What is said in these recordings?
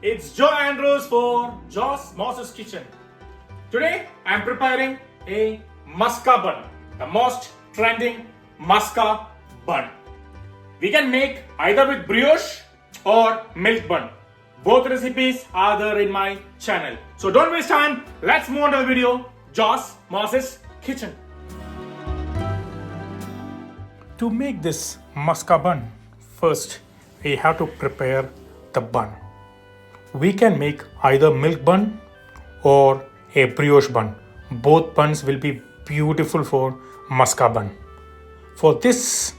It's Joe Andrews for Joe's Moses Kitchen. Today I'm preparing a Maska Bun, the most trending Maska Bun. We can make either with brioche or milk bun. Both recipes are there in my channel. So don't waste time, let's move on to the video, Joe's Moses Kitchen. To make this Maska Bun, first we have to prepare the bun. We can make either milk bun or a brioche bun. Both buns will be beautiful for Maska Bun. For this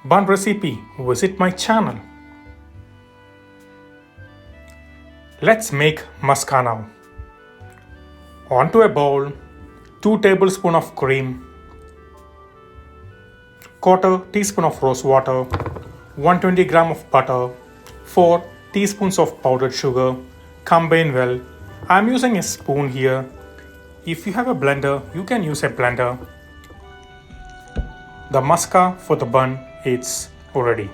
bun recipe, visit my channel. Let's make Maska now. Onto a bowl, 2 tablespoons of cream, 1/4 teaspoon of rose water, 120 gram of butter, 4 teaspoons of powdered sugar. Combine well. I'm using a spoon here. If you have a blender, you can use a blender. The maska for the bun is ready.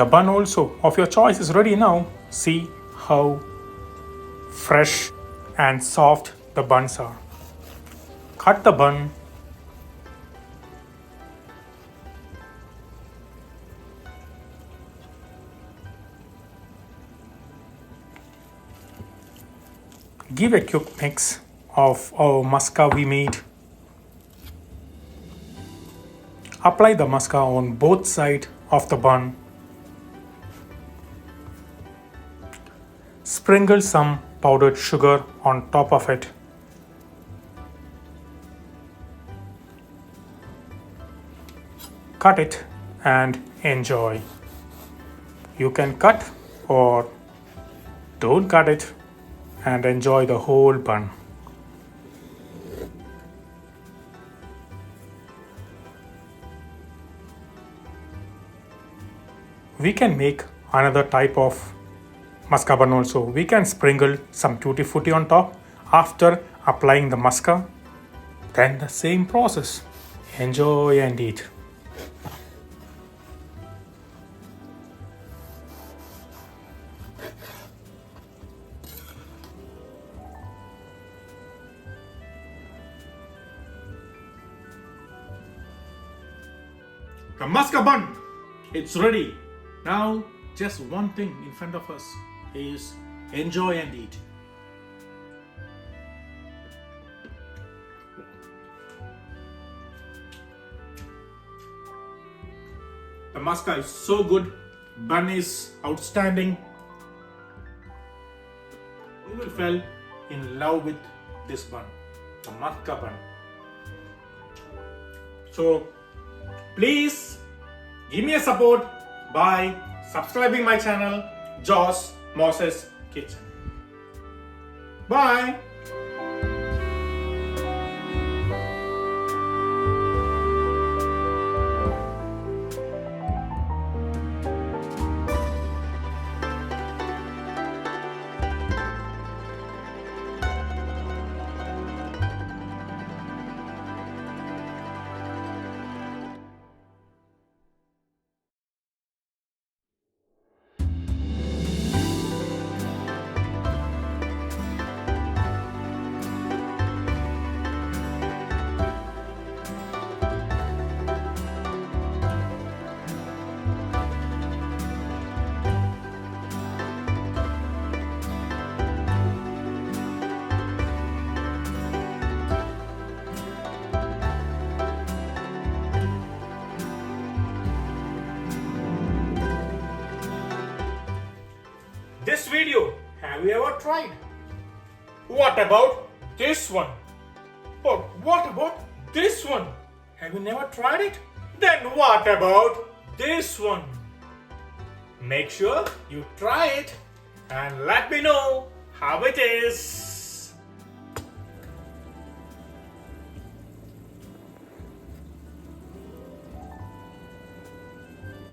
The bun also of your choice is ready now. See how fresh and soft the buns are. Cut the bun. Give a quick mix of our maska we made. Apply the maska on both sides of the bun. Sprinkle some powdered sugar on top of it. Cut it and enjoy. You can cut or don't cut it and enjoy the whole bun. We can make another type of maska bun also. We can sprinkle some tutti frutti on top after applying the maska. Then the same process. Enjoy and eat. The Maska Bun, it's ready. Now just one thing in front of us is enjoy and eat. The maska is so good, bun is outstanding. You will fall in love with this bun, the Maska Bun. So please give me a support by subscribing my channel, Joe's Moses Kitchen. Bye. This video, have you ever tried? What about this one? Or what about this one? Have you never tried it? Then what about this one? Make sure you try it and let me know how it is.